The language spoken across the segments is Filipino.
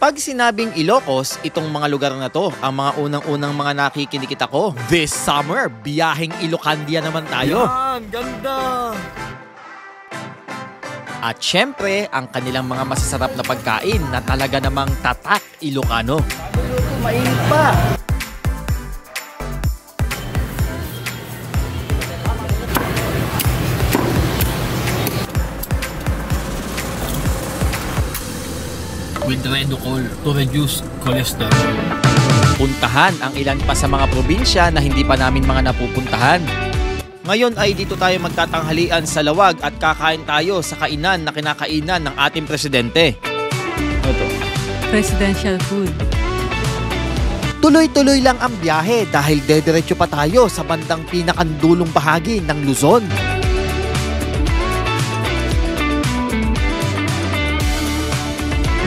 Pag sinabing Ilocos, itong mga lugar na to, ang mga unang-unang mga nakikinikita ko. This summer, biyaheng Ilocandia naman tayo. Yan, ganda! At syempre, ang kanilang mga masasarap na pagkain na talaga namang tatak Ilocano. Mainit pa! With Reducol to reduce cholesterol. Puntahan ang ilan pa sa mga probinsya na hindi pa namin mga napupuntahan. Ngayon ay dito tayo magtatanghalian sa Lawag at kakain tayo sa kainan na kinakainan ng ating presidente. Ito. Presidential food. Tuloy-tuloy lang ang biyahe dahil dediretso pa tayo sa bandang pinakandulong bahagi ng Luzon.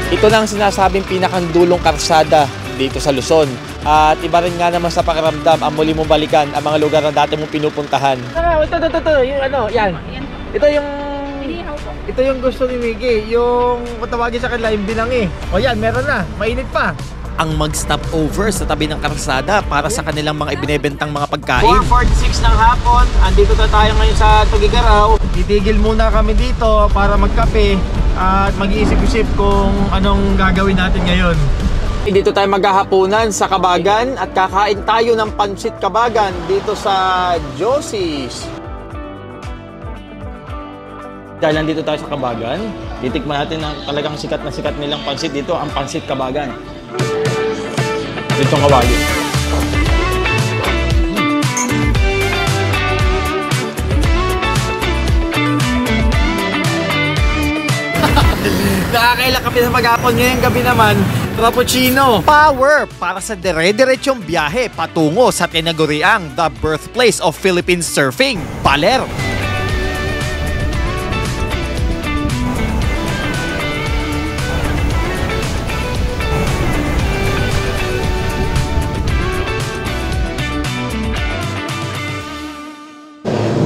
Ito na ang sinasabing pinakandulong karsada dito sa Luzon. At iba rin nga naman sa pakiramdam ang muli mong balikan ang mga lugar na dati mong pinupuntahan. Ito, yung ano, yan. Ito yung gusto ni Miggy, yung kung tawagin sa kanila yung binangi. O yan, meron na, mainit pa. Ang mag-stop over sa tabi ng karsada para sa kanilang mga ibinebentang mga pagkain. 4:46 ng hapon, andito na tayo ngayon sa Tugigaraw. Titigil muna kami dito para magkape at mag-iisip-isip kung anong gagawin natin ngayon. Dito tayo maghahaponan sa Kabagan at kakain tayo ng pansit Kabagan dito sa Josie's. Dahil nandito tayo sa Kabagan, titikman natin ang talagang sikat na sikat nilang pansit dito, ang pansit Kabagan. Itong kawali. Nakakailang kape sa maghapon, ngayong gabi naman, frappuccino. Power para sa dire-diretsong biyahe patungo sa tinaguriang the birthplace of Philippine surfing, Baler.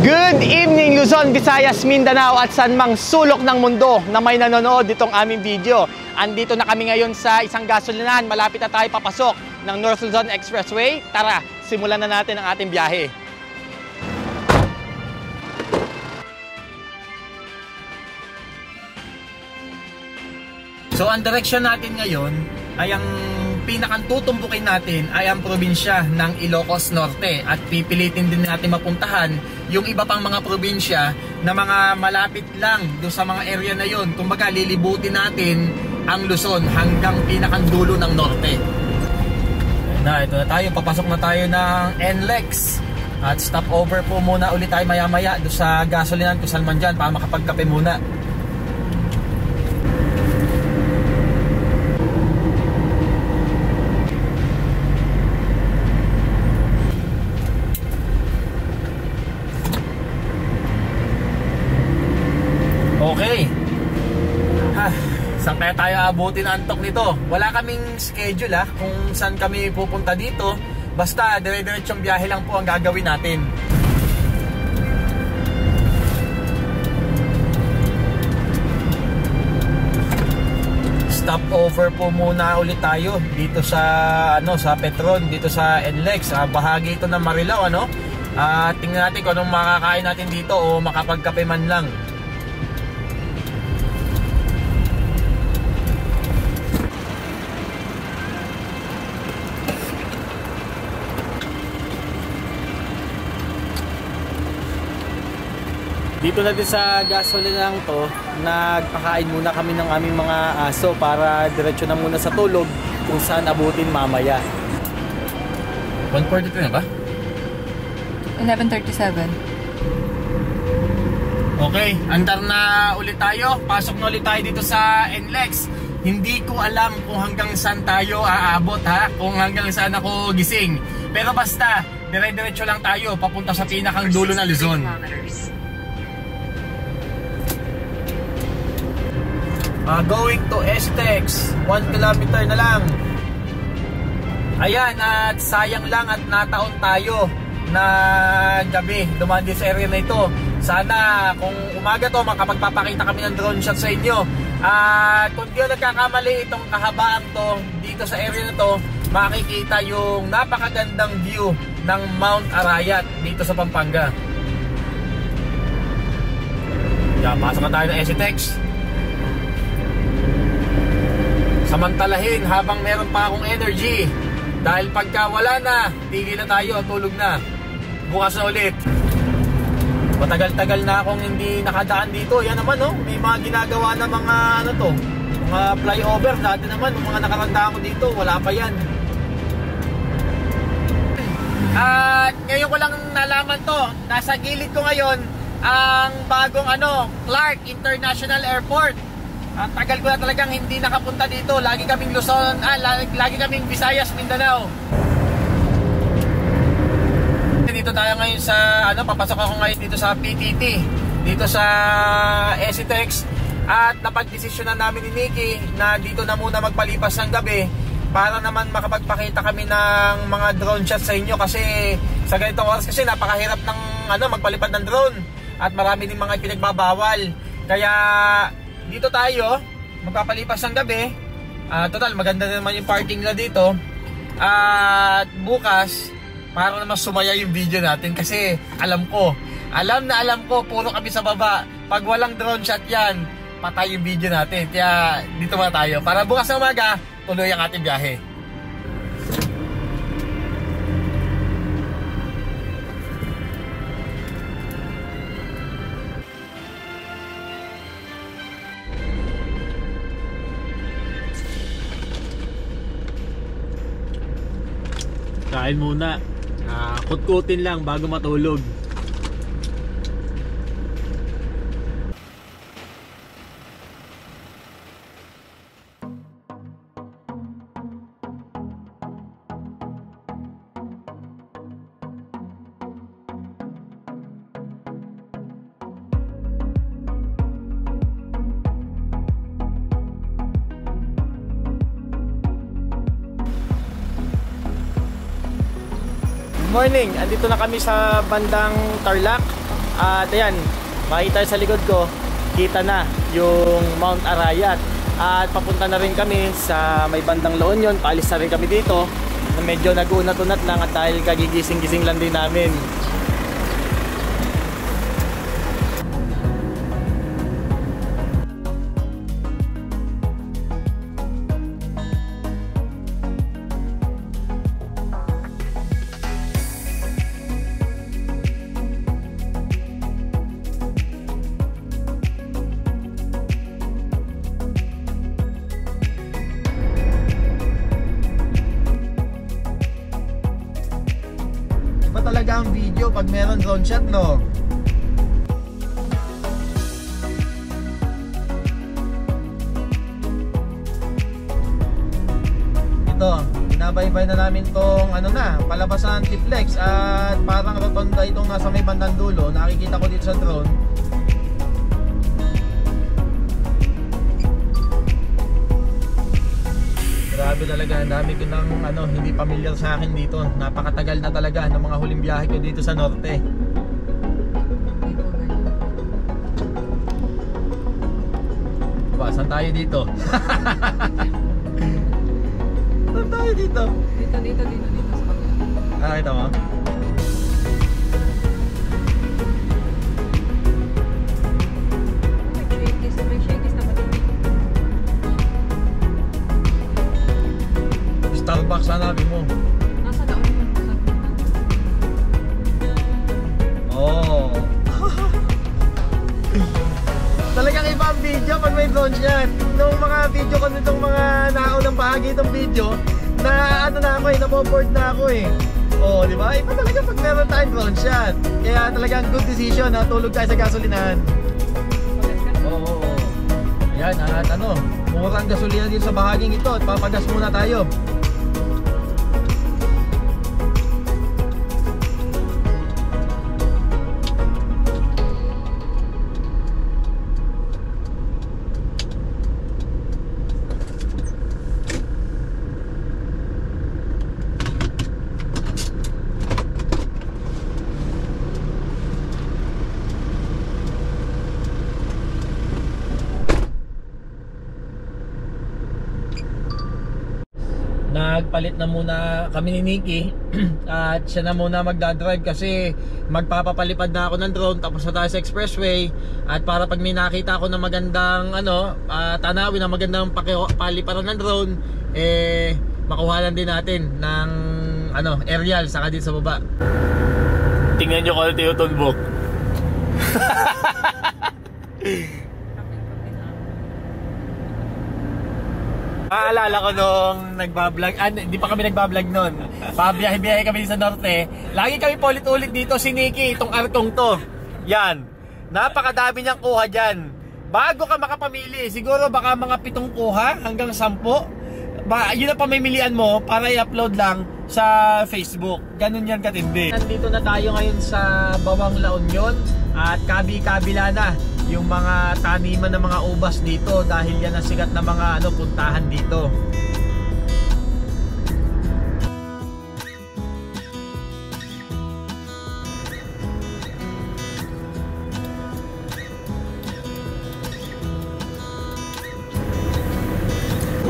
Good evening Luzon, Visayas, Mindanao at saan mang sulok ng mundo na may nanonood ditong aming video. Andito na kami ngayon sa isang gasolinahan, malapit na tayo papasok ng North Luzon Expressway. Tara, simulan na natin ang ating biyahe. So ang direksyon natin ngayon ay ang pinakang tutumbukin natin ay ang probinsya ng Ilocos Norte at pipilitin din natin mapuntahan yung iba pang mga probinsya na mga malapit lang doon sa mga area na yon. Kumbaga lilibutin natin ang Luzon hanggang pinakang dulo ng norte. Ito na tayo, papasok na tayo ng NLEX at stop over po muna ulit tayo maya-maya doon sa gasolinan kung saan man dyan para makapagkape muna. Okay. Saan kaya tayo abutin ang antok nito? Wala kaming schedule kung saan kami pupunta dito. Basta dire-diretsong biyahe lang po ang gagawin natin. Stop over po muna ulit tayo dito sa sa Petron, dito sa NLEX. Bahagi ito ng Marilao, tingnan natin kung anong makakain natin dito o makapagkape man lang. Dito na din sa gasolinang to, nagpakain muna kami ng aming mga aso para diretso na muna sa tulog kung saan abutin mamaya. 1:42 na ba? 11:37. Okay, andar na ulit tayo. Pasok na ulit tayo dito sa NLEX. Hindi ko alam kung hanggang saan tayo aabot kung hanggang saan ako gising. Pero basta, dire-diretso lang tayo papunta sa pinakang dulo ng Luzon. Going to STEX, 1 kilometer na lang. Ayan, at sayang lang at nataon tayo na gabi dumaan din sa area na ito. Sana kung umaga to makapagpapakita kami ng drone shot sa inyo. At kung di ako nagkakamali, itong kahabaan to, dito sa area na to, makikita yung napakagandang view ng Mount Arayat dito sa Pampanga. Yan, pasok na tayo ng SCTEX. Samantalahin habang meron pa akong energy. Dahil pagka wala na, tigil na tayo, tulog na. Bukas na ulit. Matagal-tagal na akong hindi nakadaan dito. Yan naman, oh, may mga ginagawa na mga ano to, mga flyover. Dati naman, yung mga nakarandaan ko dito, wala pa yan. At ngayon ko lang nalaman to, nasa gilid ko ngayon ang bagong Clark International Airport. Ang tagal ko na talagang hindi nakapunta dito. Lagi kaming Luzon, lagi kaming Visayas, Mindanao. Dito tayo ngayon sa papasok ako ngayon dito sa PTT, dito sa SCTEX. At napagdesisyonan namin ni Nikki na dito na muna magpalipas ng gabi para naman makapagpakita kami ng mga drone shots sa inyo, kasi sa ganitong oras kasi napakahirap ng magpalipad ng drone at marami din mga pinagbabawal. Kaya dito tayo magpapalipas ng gabi. Total maganda naman yung parking na dito. At bukas para naman sumaya yung video natin, kasi alam ko puro kami sa baba. Pag walang drone shot yan, patay yung video natin. Kaya dito muna tayo para bukas na umaga tuloy ang ating biyahe. Kain muna. Kutkutin lang bago matulog. Good morning, andito na kami sa bandang Tarlac. At ayan, makita sa likod ko, kita na yung Mount Arayat. At papunta na rin kami sa may bandang La Union. Paalis na rin kami dito. Medyo nag-unat-unat lang at dahil kagigising-gising lang din namin. Talaga ang video pag meron drone shot, no? Ito, binabaybay na namin tong palabasan Tiplex at parang rotonda itong nasa may bandang dulo. Nakikita ko dito sa drone. Grabe talaga, dami ko ng hindi familiar sa akin dito. Napakatagal na talaga ng mga huling biyahe ko dito sa norte. Saan tayo dito? Saan tayo dito? Dito sa kabila. Kita mo? May shakes na pati. Starbucks hanapin mo. Nasa La Union po sa Oh. Talagang iba ang video pag may drone shot. Nung mga video ko nitong mga naunang bahagi itong video, na napo-board na ako eh. Oh, di ba? Iba talaga pag meron tayong drone shot. Kaya talagang good decision na tulog tayo sa gasolinahan. Oo. Ayan, at murang gasolina dito sa bahaging ito at papagas muna tayo. nagpalit na muna kami ni Nikki at siya na muna magdadrive kasi magpapapalipad na ako ng drone, tapos na tayo sa expressway. At para pag may nakita ako na magandang tanawin, na magandang paliparan ng drone, makuhanan din natin ng aerial saka din sa baba. Tingnan nyo quality yung tunbok. Maalala ko nung nagbablog, hindi pa kami nagbablog nun. Pabiyahe-biyahe kami sa norte. Lagi kami paulit-ulit dito si Nikki, itong arkong to. Yan. Napakadami niyang kuha dyan. Bago ka makapamili, siguro baka mga 7 kuha hanggang 10. Yun ang pamimilian mo para i-upload lang sa Facebook. Ganun yan katindi. Nandito na tayo ngayon sa Bawang La Union at kabi-kabila na yung mga taniman ng mga ubas dito dahil yan ang sikat na mga puntahan dito.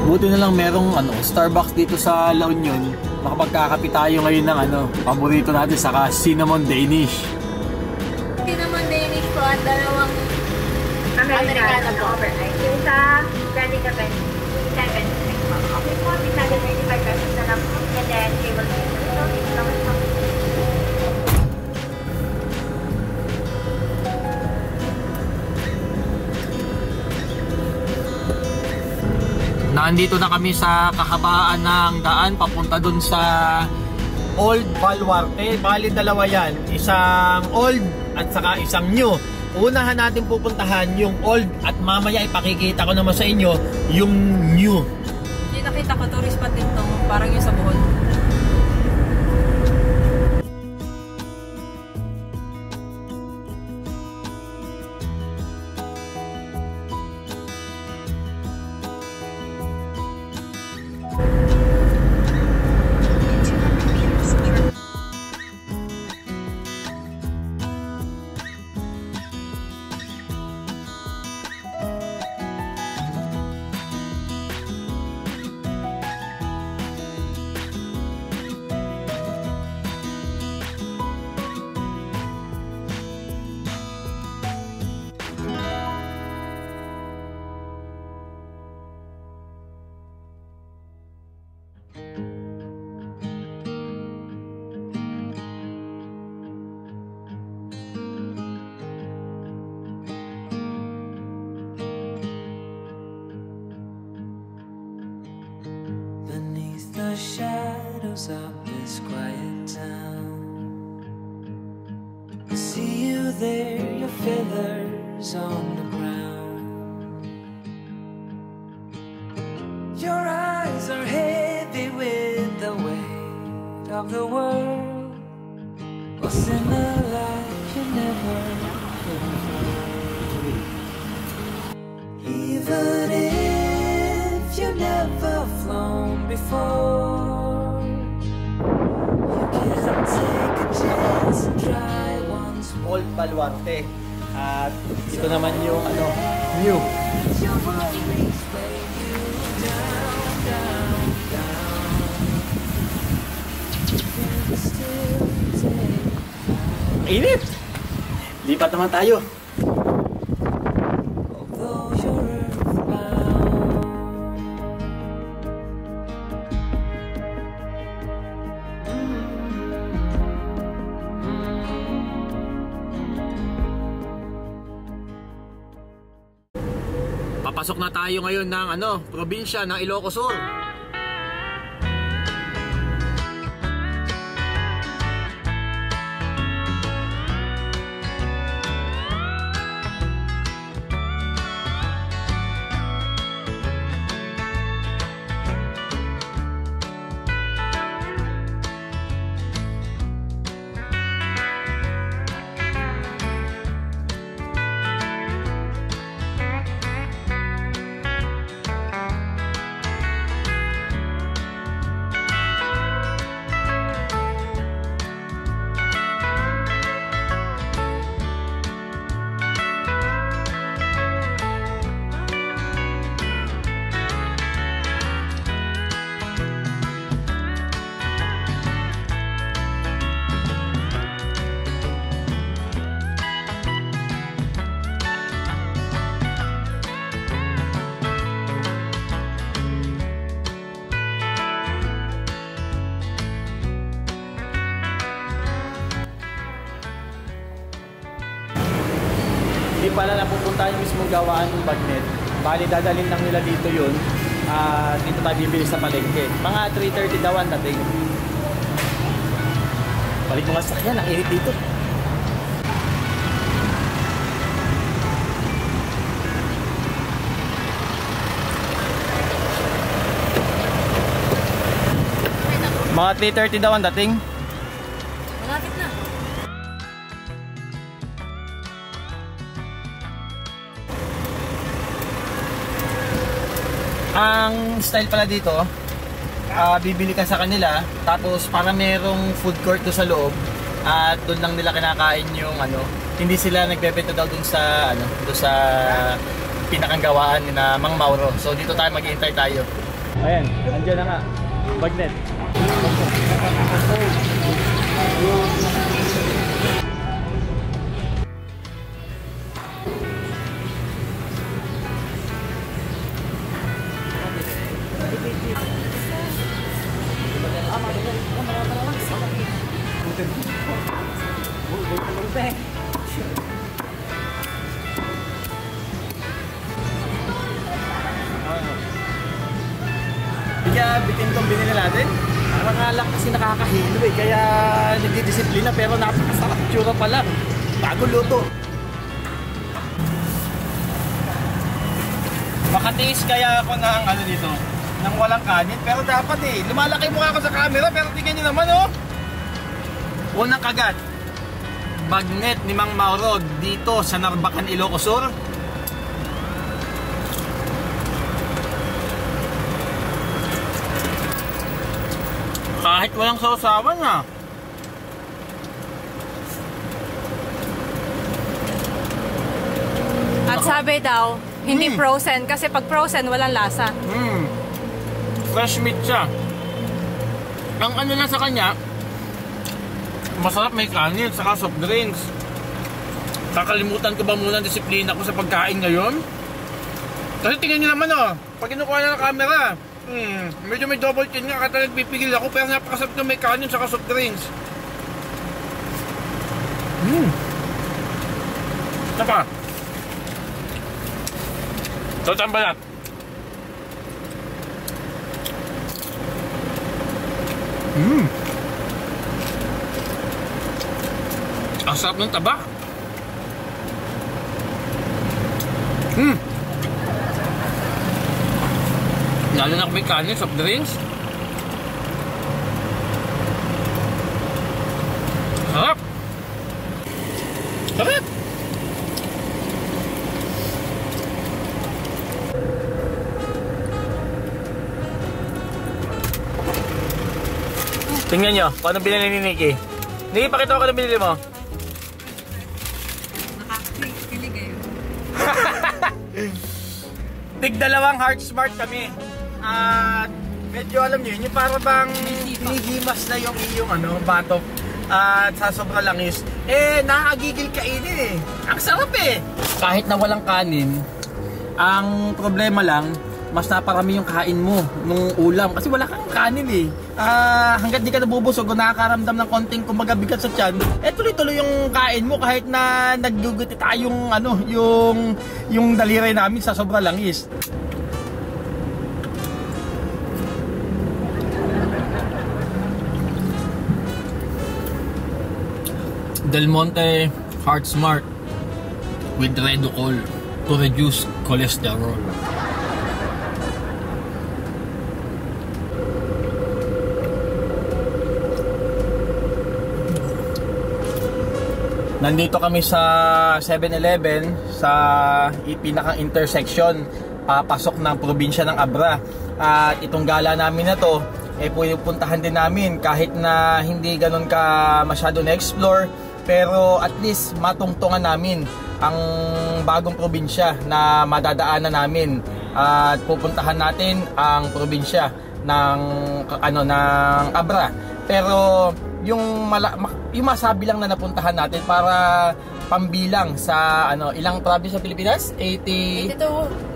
Buti na lang merong Starbucks dito sa La Union. Makapagkakape tayo ngayon ng paborito natin, saka cinnamon Danish. Cinnamon Danish po at dalawang Americano po overnight. Yung sa Grande Cafe, 7 po. Okay po, minsan 35 pesos na lang po. And then, table service. So, ito lang po. Nandito na kami sa kahabaan ng daan papunta dun sa Old Baluarte. Bali dalawa yan, isang old at saka isang new. Unahan natin pupuntahan yung old at mamaya ipakikita ko naman sa inyo yung new. Yung nakita ko, tourist spot din to, parang yung sa Bohol. The shadows of this quiet town, I see you there, your feathers on the ground. Your eyes are heavy with the weight of the world. What's in a life you never could afford? Even if you never flown before, you can take a chance and try once more. Old Baluarte. At ito naman yung new. Your worries weigh you down, down, down. You can still take. Init! Lipat naman tayo. Although you're earthbound, Papasok na tayo ngayon ng probinsya ng Ilocos Sur. pala napupuntahan yung mismong gawaan ng bagnet. Bali, dadalhin lang nila dito yun. Dito tayo bibili sa palengke. Mga 3:30 daw ang dating. Balik mo nga sa kanya, ang init dito. Mga 3:30 daw ang dating. Malapit na. Ang style pala dito, bibili ka sa kanila, tapos para merong food court doon sa loob, at doon lang nila kinakain yung ano, hindi sila nagbebenta daw doon sa ano, doon sa pinakang gawaan ni na Mang Mauro. So dito tayo maghihintay tayo. Ayan, nandiyan na nga, bagnet. Kaya bitin itong binili natin. Parang nga lang kasi nakakahilo eh. Kaya nagdidisiplina pero napakasarap. Tsura pa lang. Bagong luto. Makatiis kaya ako ng ano dito, ng walang kanin. Pero dapat eh, lumalaki mukha ako sa camera. Pero tingnan nyo naman oh. Unang kagat, bagnet ni Mang Mauro dito sa Narbacan, Ilocos Sur. Kahit walang sausawan na. At sabi daw, hindi frozen kasi pag frozen walang lasa. Fresh meat siya. Ang ano lang sa kanya, masarap, may kanin, saka soft drinks. Kakalimutan ko ba muna ang disiplina ko sa pagkain ngayon? Kasi tingnan nyo naman oh, pag kinukuha na ng camera, medyo may double chin nga, kata nagpipigil ako, pero napakasarap na may kanin, saka soft drinks. Ito pa. Ito tambalat. Ang sarap ng taba. Lalo na kung may kanin, soft drinks. Sarap. Sarap. Tingnan nyo, kung anong binili ni Nikki. Nikki, pakita ko anong binili mo. Nakakakilig eh. Tig-dalawang Heart Smart kami. At medyo alam nyo yun, yung para bang hinihimas na yung iyong ano, batok. At sa sobrang langis, nakagigil kainin eh. Ang sarap eh. Kahit na walang kanin, ang problema lang, mas naparami yung kain mo nung ulam. Kasi wala kang kanin eh. Hanggat di ka nabubusog o nakakaramdam ng konting kumbaga bigat sa tiyan, tuloy-tuloy yung kain mo kahit na nagduguti tayong ano, yung daliri namin sa sobrang langis. Del Monte Heart Smart with Redocol to reduce cholesterol. Nandito kami sa 7-Eleven sa pinakang intersection papasok ng probinsya ng Abra. At itong gala namin na to pupuntahan din namin kahit na hindi ganun ka masyado na-explore, pero at least matungtungan namin ang bagong probinsya na madadaanan namin. At pupuntahan natin ang probinsya ng ng Abra. Pero yung masabi lang na napuntahan natin para pambilang sa ilang province sa Pilipinas? 82,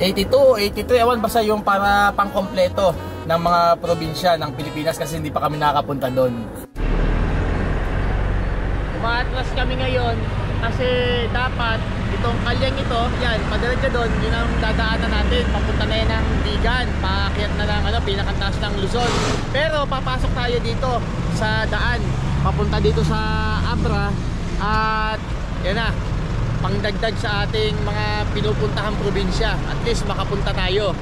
83, ewan, basta yung para pangkompleto ng mga probinsya ng Pilipinas kasi hindi pa kami nakapunta doon. Umaatras kami ngayon kasi dapat itong kalyang ito, yan, padiretso doon, yun ang dadaanan natin. Papunta na yan ng Vigan, paakyat na lang pinakantaas ng Luzon. Pero papasok tayo dito sa daan, papunta dito sa Abra. At yan na, pangdagdag sa ating mga pinupuntahang probinsya. At least makapunta tayo.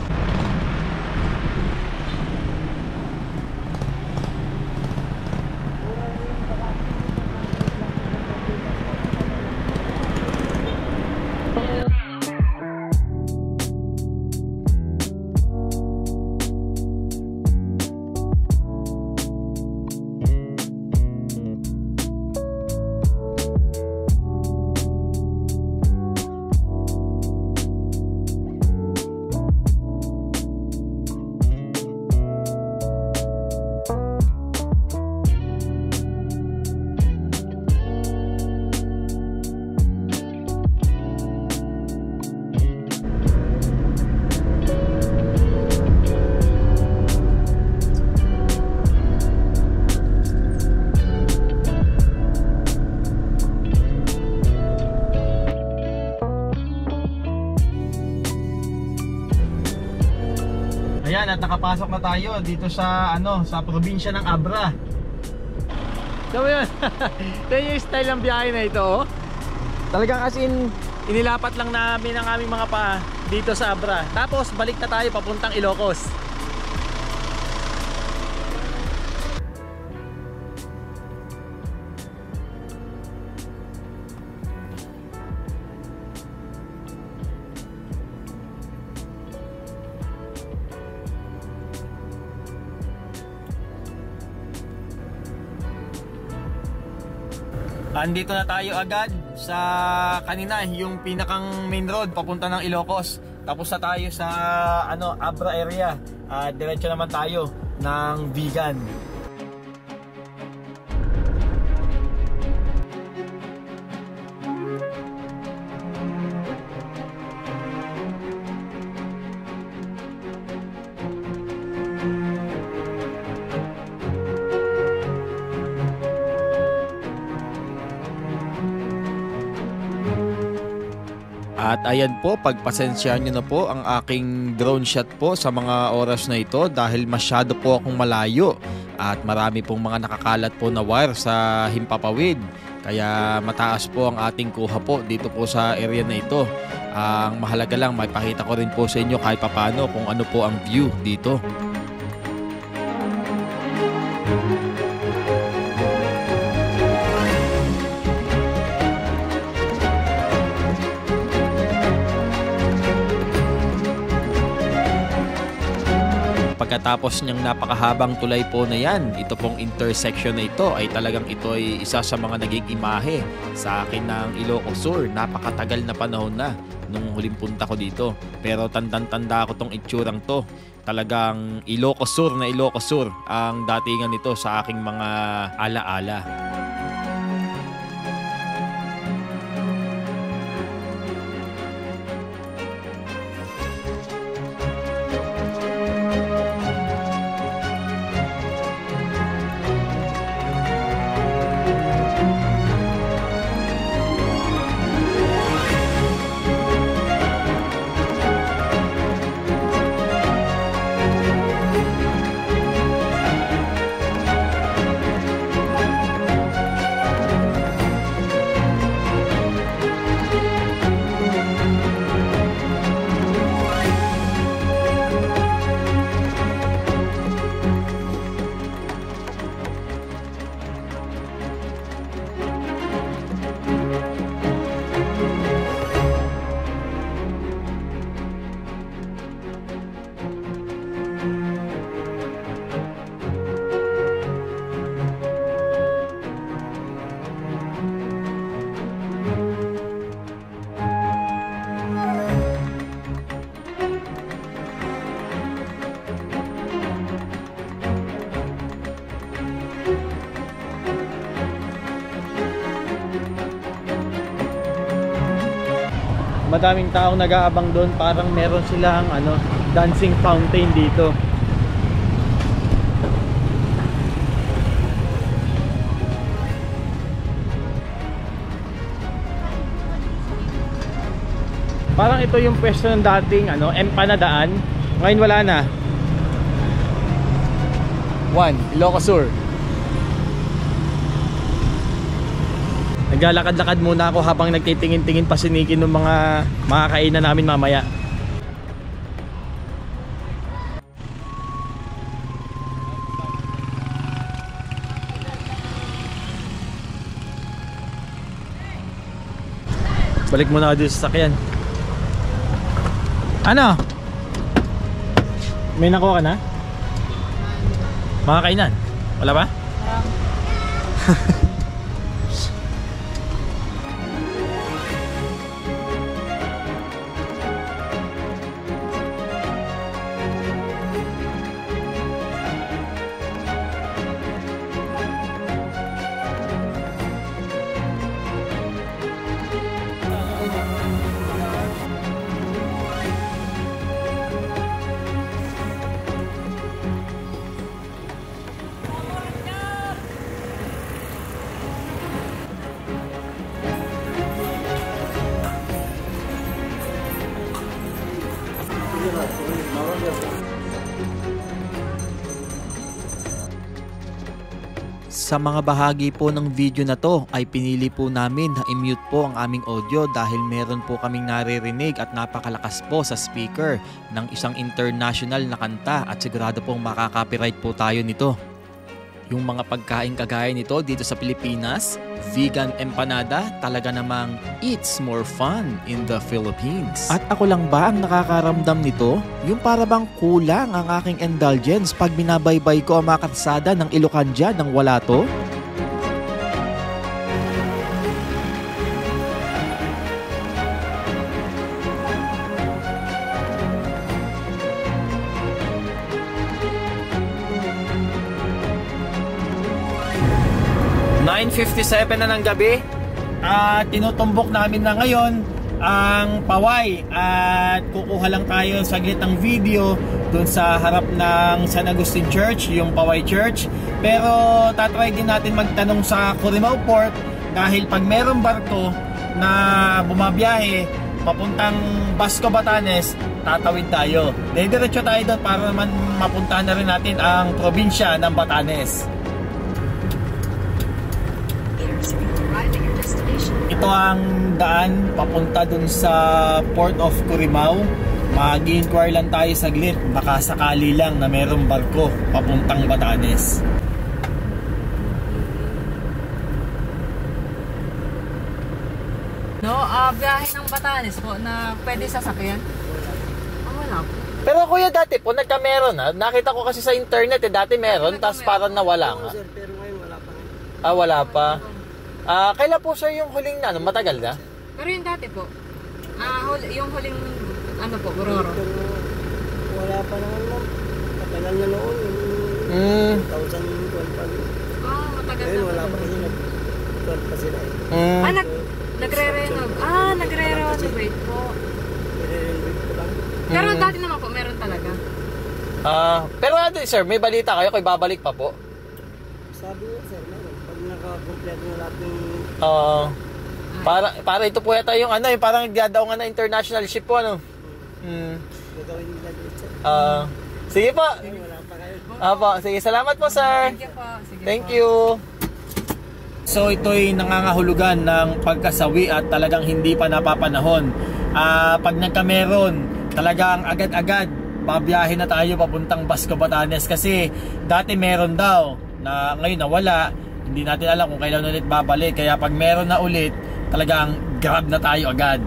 Ayan, at nakapasok na tayo dito sa sa probinsya ng Abra. So yun, ito yung style ng biyahe na ito, oh. Talagang as in, inilapat lang namin ang aming mga paa dito sa Abra. Tapos balik na tayo papuntang Ilocos. Andito na tayo agad sa kanina, yung pinakang main road papunta ng Ilocos. Tapos na tayo sa Abra area. Diretso naman tayo ng Vigan. At ayan po, pagpasensyahan nyo na po ang aking drone shot po sa mga oras na ito dahil masyado po akong malayo at marami pong mga nakakalat po na wire sa himpapawid. Kaya mataas po ang ating kuha po dito po sa area na ito. Ang mahalaga lang, maipakita ko rin po sa inyo kahit papano kung ano po ang view dito. Pagkatapos niyang napakahabang tulay po na yan, ito pong intersection na ito ay talagang ito ay isa sa mga naging imahe sa akin ng Ilocos Sur. Napakatagal na panahon na nung huling punta ko dito. Pero tandang-tanda ko tong itsurang to. Talagang Ilocos Sur na Ilocos Sur ang datingan nito sa aking mga alaala. Madaming taong nag-aabang doon, parang meron silang dancing fountain dito. Parang ito yung pwesto ng dating empanadaan. Ngayon wala na. 1 Ilocos Sur. Naglalakad-lakad muna ako habang nagtitingin-tingin pa si Nikki ng mga makakainan namin mamaya. Balik muna ako dito sa sakyan. Ano? May nakuha ka na? Makakainan? Wala ba? Sa mga bahagi po ng video na to ay pinili po namin na i-mute po ang aming audio dahil meron po kaming naririnig at napakalakas po sa speaker ng isang international na kanta at sigurado pong makaka-copyright po tayo nito. Yung mga pagkain kagaya nito dito sa Pilipinas, vegan empanada, talaga namang it's more fun in the Philippines. At ako lang ba ang nakakaramdam nito? Yung para bang kulang ang aking indulgence pag binabaybay ko ang mga kalsada ng Ilocanja nang wala to? .57 na ng gabi at tinutumbok namin na ngayon ang Paway at kukuha lang tayo saglit ng video dun sa harap ng San Agustin Church, yung Paway Church, pero tatry din natin magtanong sa Corimao Port dahil pag merong barko na bumabiyahe papuntang Basco, Batanes, tatawid tayo. Diretso tayo doon para naman mapuntahan na rin natin ang probinsya ng Batanes. Ito ang daan papunta dun sa Port of Corimao. Mag-inquire lang tayo saglit, baka sakali lang na merong barko papuntang Batanes. No, biyahe ng Batanes po na pwede sasakyan? Wala po. Pero kuya, dati po nagka-meron ha. Nakita ko kasi sa internet dati meron, tapos parang nawala nga. Pero ngayon wala pa. Wala pa. Kailan po sir yung huling na, matagal na? Pero yung dati po, yung huling, Bororo. Wala pa naman ma'am. Matagal na noon. 2012 pa. Matagal Ngayon na. wala pa kasi nag-12 pa sila eh. Nagre-renovate. Nagre-renovate po. Nire-renovate ko lang. Pero dati naman po, meron talaga. Pero sir, may balita kayo kung babalik pa po? Sabi niya sir, meron. Pag nakakompleto na lahat ng... Para ito po yata yung yung parang nagdadaong na international ship po gagawin nila dito. Sige po. Wala pa kayo. Apo, sige, salamat po sir. Thank you po. Sige Thank po. you. So ito'y nangangahulugan ng pagkasawi at talagang hindi pa napapanahon. Pag nagkameron, talagang agad-agad babiyahe na tayo papuntang Basco, Batanes kasi dati meron daw na ngayon nawala. Hindi natin alam kung kailan ulit babalik, kaya pag meron na ulit, talagang grab na tayo agad.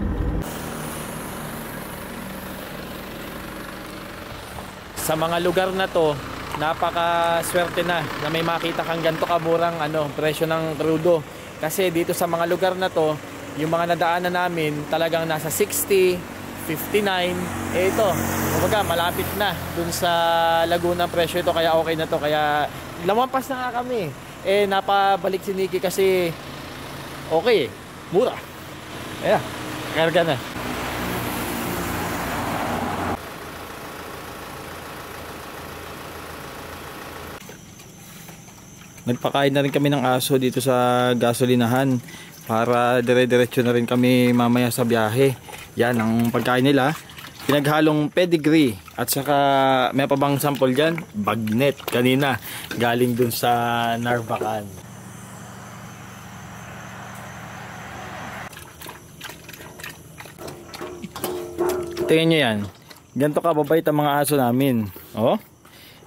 Sa mga lugar na to, napakaswerte na may makita kang ganito kamurang presyo ng crudo. Kasi dito sa mga lugar na to, yung mga nadaanan namin talagang nasa 60, 59. Ito, kumbaga malapit na dun sa Laguna ang presyo ito, kaya okay na to. Kaya lamampas na nga kami. Napabalik si Nikki kasi okay, mura. Ayan, karga na. Nagpakain na rin kami ng aso dito sa gasolinahan para dire-diretso na rin kami mamaya sa biyahe. Yan ang pagkain nila. Pinaghalong pedigree at saka may pa bang sample dyan? Bagnet kanina galing dun sa Narvacan. Tingnan nyo yan. Ganito kababait ang mga aso namin. Oh,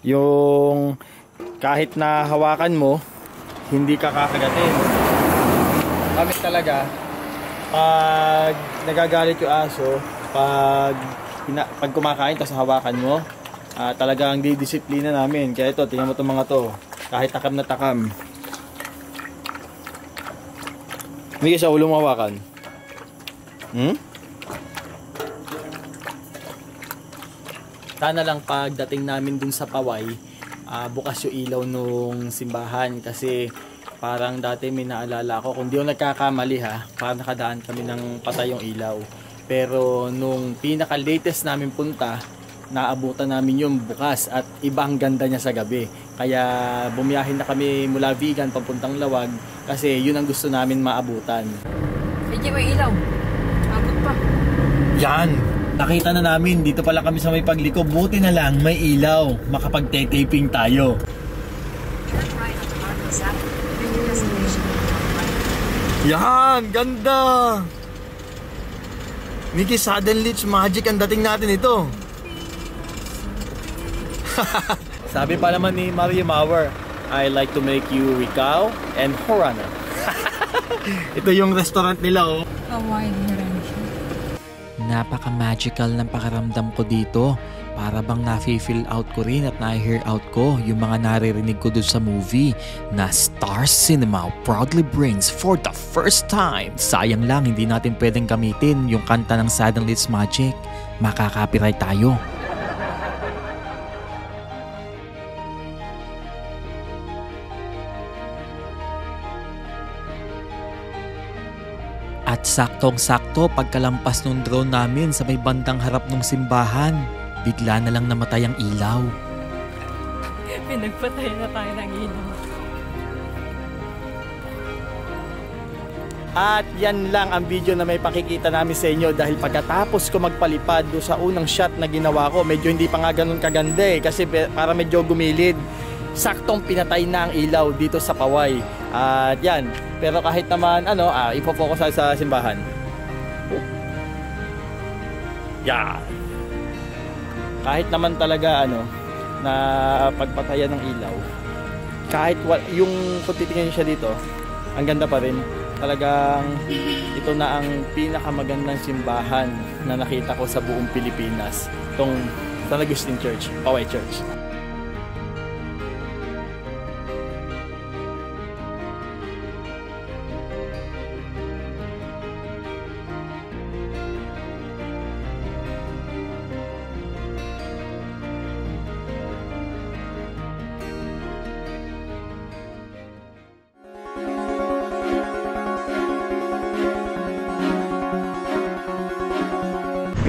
yung kahit na hawakan mo, hindi ka kakagatin. Kami talaga, pag nagagalit yung aso, pag kumakain tapos hawakan mo, talagang didisiplina namin. Kaya ito, tingnan mo itong mga to, kahit takam na takam. May isa ulo mo hawakan. Sana lang pagdating namin dun sa Paway, bukas yung ilaw nung simbahan kasi parang dati may naalala ako, kung di ako nagkakamali parang nakadaan kami ng patay yung ilaw. Pero nung pinaka latest namin punta, naabutan namin yung bukas at ibang ganda niya sa gabi. Kaya bumiyahin na kami mula Vigan papuntang Lawag kasi yun ang gusto namin maabutan. Medyo may ilaw. Abot pa. Yan! Nakita na namin, dito pala kami sa may pagliko. Buti na lang may ilaw. Makapag-taping tayo. Yan! Ganda! Mickey, suddenly it's magic ang dating natin ito. Sabi pa naman ni Mario Mauer, I like to make you Ricao and Horana. Ito yung restaurant nila, oh. Hawaii Ranch. Napaka-magical ng pakiramdam ko dito. Para bang na-feel out ko rin at na-hear out ko yung mga naririnig ko doon sa movie na Star Cinema proudly brings for the first time. Sayang lang hindi natin pwedeng gamitin yung kanta ng Suddenly It's Magic. Makaka-copyright tayo. At saktong-sakto pagkalampas ng drone namin sa may bandang harap ng simbahan, bigla na lang namatay ang ilaw. Pinagpatay na tayo ng ilaw. At yan lang ang video na may pakikita namin sa inyo dahil pagkatapos ko magpalipad do sa unang shot na ginawa ko, medyo hindi pa nga ganun kaganda kasi para medyo gumilid. Saktong pinatay na ang ilaw dito sa Paway. At yan, pero kahit naman ipo-focus sa simbahan. Yeah. Kahit naman talaga na pagpatayan ng ilaw, kahit yung kung titingnan siya dito, ang ganda pa rin. Talagang ito na ang pinakamagandang simbahan na nakita ko sa buong Pilipinas, itong San Agustin Church, Paway Church.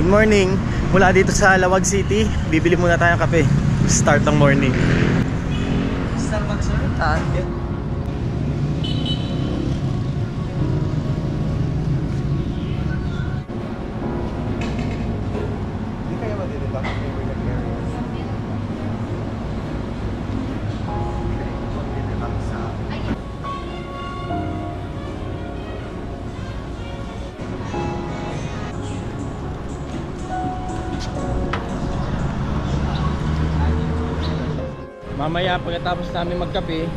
Good morning! Mula dito sa Lawag City, bibili muna tayong kape. Start ng morning. Starbucks, sir? Hindi kaya ba dito ba? Mamaya pagkatapos namin magkape,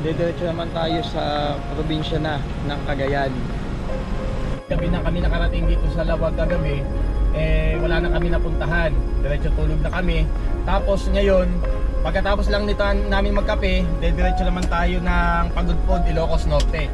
diretso naman tayo sa probinsya na ng Cagayan. Gabi na kami nakarating dito sa Lawag kagabi, wala na kami napuntahan. Diretso tulog na kami. Tapos ngayon, pagkatapos lang nito namin magkape, diretso naman tayo ng Pagudpod, Ilocos Norte.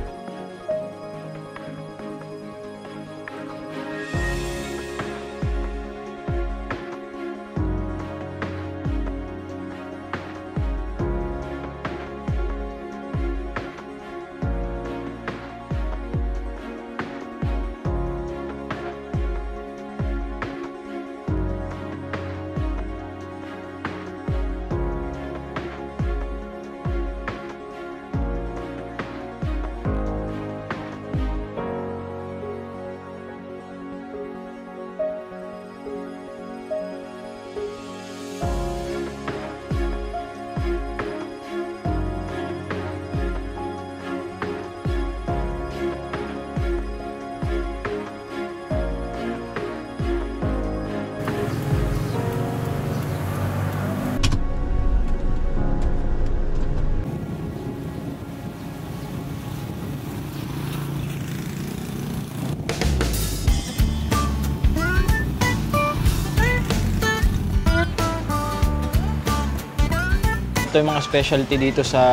ito yung mga specialty dito sa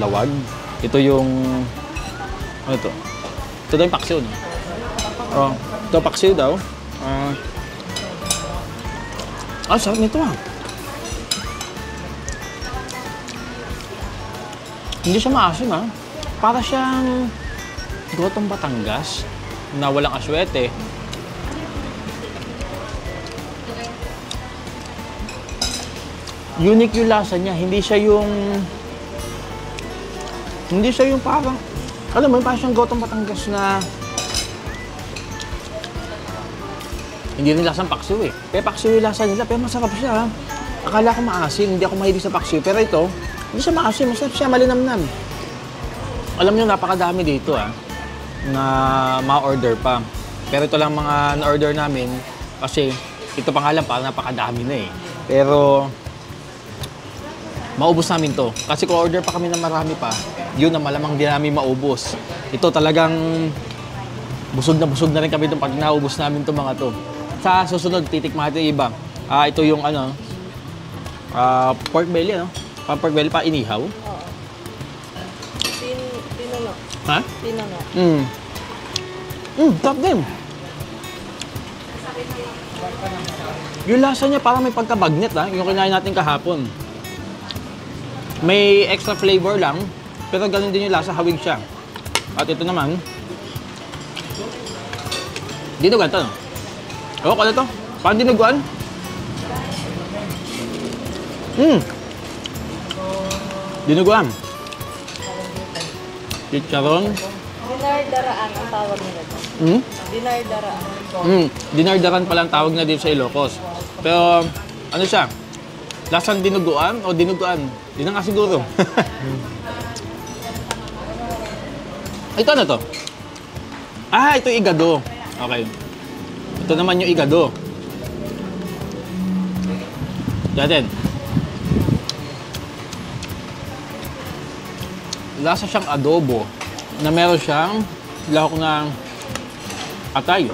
Lawag. Ito yung ano to? Ito daw yung paksiw, no? Oh, ito paksiw daw. Sarap nito ah. Hindi siya maasim ah. Para siyang gotong Batangas na walang aswete. Unique yung lasa niya. Hindi siya yung parang, alam mo, parang siyang gotong Batangas na hindi rin lasang paksiw eh. Pero paksiw yung lasa nila, pero masarap siya. Akala ko maasim, hindi ako mahilig sa paksiw. Pero ito, hindi siya maasim, masarap siya, malinamnam. Alam niyo, napakadami dito na ma-order pa. Pero ito lang mga na-order namin kasi ito pa nga lang, parang napakadami na eh. Pero maubos namin to. Kasi kung order pa kami na marami pa, yun na malamang di namin maubos. Ito talagang busog na rin kami pag naubos namin itong mga to. Sa susunod, titikman natin iba. Ito yung pork belly, pork belly pa inihaw. Oo. Pinuno. Ha? Pinuno. Top din. Yung lasa niya parang may pagka-bagnet yung kinain natin kahapon. May extra flavor lang, pero ganun din yung lasa, hawig siya. At ito naman, dinuguan to, no? Oo, kala to. Parang dinuguan. Dinuguan. Chicharon. Dinardaraan ang tawag nila dito. Dinardaraan. Dinardaran pala ang tawag na dito sa Ilocos. Pero, ano siya? Lasang dinuguan o dinuguan? Di na nga siguro. Ito na to? Ito yung igado. Okay. Ito naman yung igado. Datin. Lasa siyang adobo na meron siyang lahok na atay.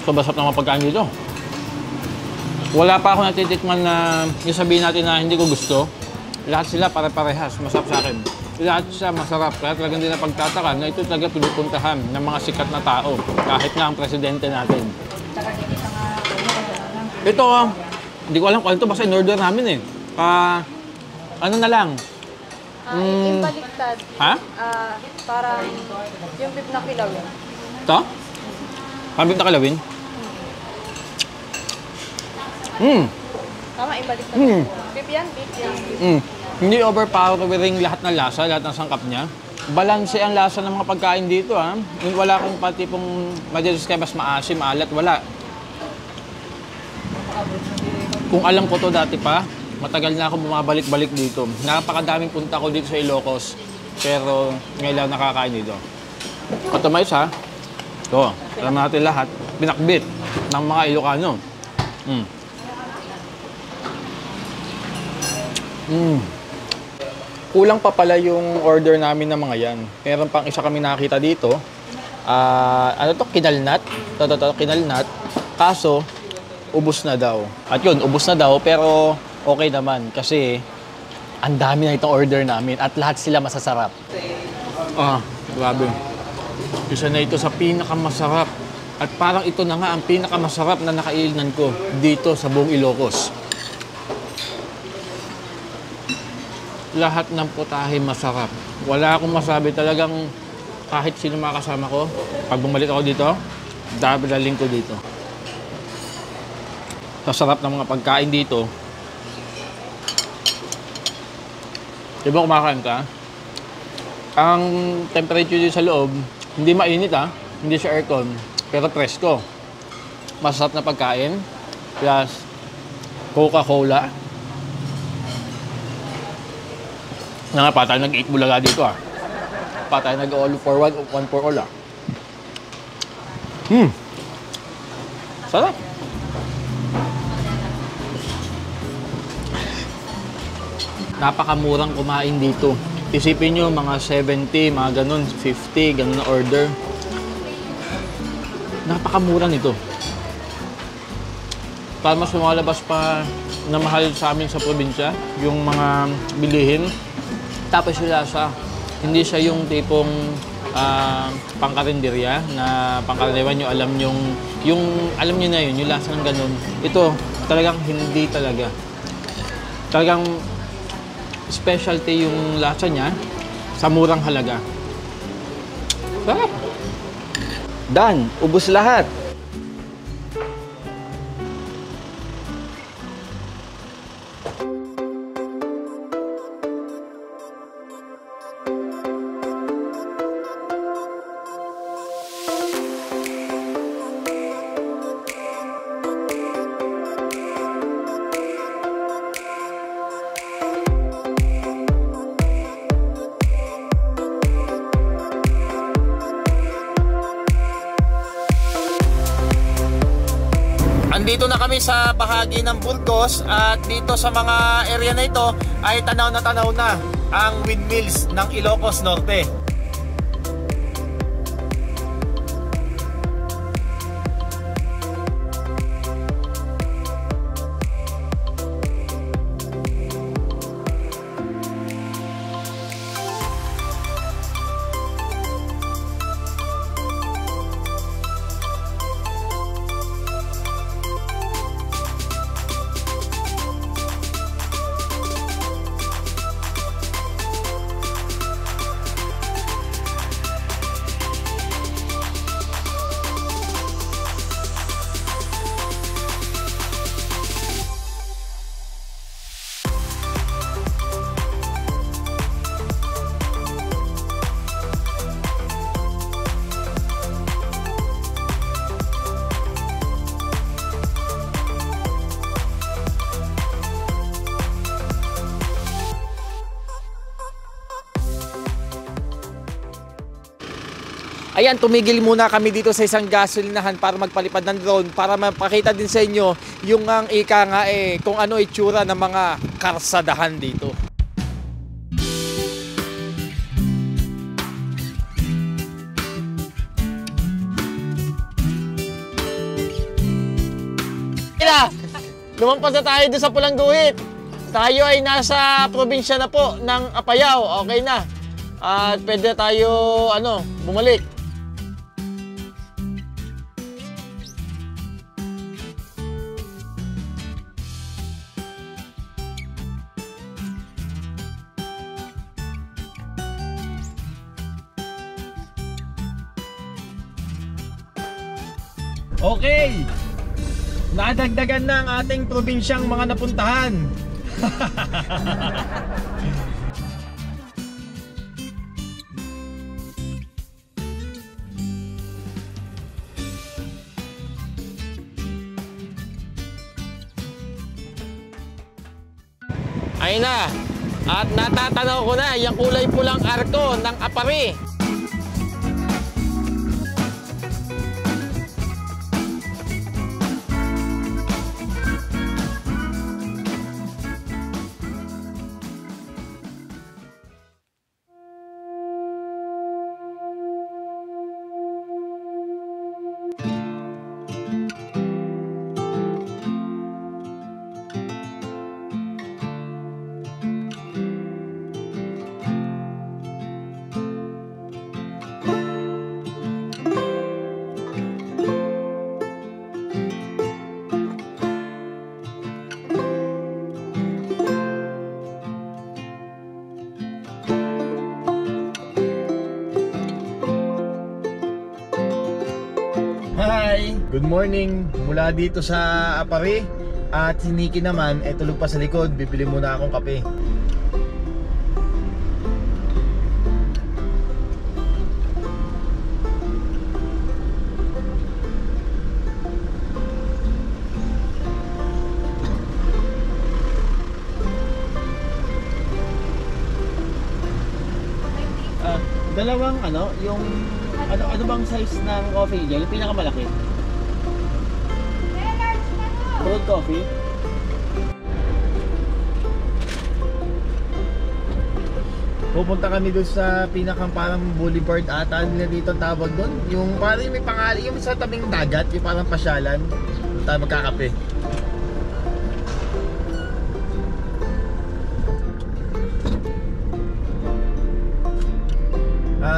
Sobasap ng mga pagkain dito. Wala pa ako natitikman na yung sabihin natin na hindi ko gusto. Lahat sila pare-parehas. Masarap sa akin. Lahat siya masarap. Kaya talagang hindi na pagtataka na ito talaga pinupuntahan ng mga sikat na tao. Kahit na ang presidente natin. Ito, hindi ko alam kung ito. Basta in-order namin eh. Ano na lang? Yung baliktad. Ha? Parang yung beef na kilawin. Ito? Pambip na kalawin? Tama, ibaliktad. Beef yan, beef yan. Hindi overpowering lahat ng lasa, lahat ng sangkap niya. Balanse ang lasa ng mga pagkain dito ha. Wala kang pati pong madidiscuss mas maasim, maalat, wala. Kung alam ko to dati pa, matagal na ako bumabalik-balik dito. Napakadaming punta ko dito sa Ilocos. Pero ngayon lang nakakain dito. Katumays ha. Ito, alam natin lahat. Pinakbit ng mga Ilocano. Kulang pa pala yung order namin ng mga yan. Meron pang isa kami nakita dito. Ano to? Kinalnat. Kinalnat. Kaso, ubos na daw. At yun, ubos na daw. Pero okay naman. Kasi ang dami na itong order namin. At lahat sila masasarap. Grabe. Isa na ito sa pinakamasarap. At parang ito na nga ang pinakamasarap na nakainan ko dito sa buong Ilocos. Lahat ng putahe masarap. Wala akong masabi, talagang kahit sino makasama ko, pag bumalik ako dito, dadaling ko dito. Sa sarap ng mga pagkain dito. Diba kumakain ka? Ang temperature dito sa loob, hindi mainit hindi siya aircon, pero presko. Masarap na pagkain, plus Coca-Cola. Na nga, patay nag-8 bulaga dito Patay nag-all for one for all Sarap. Napakamurang kumain dito. Isipin nyo, mga 70, mga ganun, 50, ganun na order. Napakamura nito. para mas lumalabas pa na mahal sa amin sa probinsya yung mga bilihin. Tapos yung lasa, hindi siya yung tipong pangkarinderya na pangkarinderya nyo alam alam nyo na yun, yung lasa ng ganun. Ito talagang hindi talaga. Talagang specialty yung lasa niya sa murang halaga. Sarap! Dan, ubos lahat. Andito na kami sa bahagi ng Burgos at dito sa mga area na ito ay tanaw na ang windmills ng Ilocos Norte. Ayan, tumigil muna kami dito sa isang gasolinahan para magpalipad ng drone para mapakita din sa inyo yung ang ika nga kung ano itsura ng mga karsadahan dito. Lumampas na tayo doon sa Pulang Guhit. Tayo ay nasa probinsya na po ng Apayao. Okay na. At pwede tayo bumalik. Okay! Nadagdagan na ang ating probinsyang mga napuntahan. Ayun na. At natatanaw ko na yung kulay pulang arko ng Apari. Hi! Good morning mula dito sa Apari. At si Nikki naman tulog pa sa likod. Bibili muna akong kape. Dalawang yung ano bang size ng coffee dyan? Yung pinakamalaki? Cold coffee? Pupunta kami doon sa pinakang parang boulevard ata nila dito tawag doon. Yung parang may pangalan, yung sa tabing dagat, yung parang pasyalan. Doon tayo magkakape.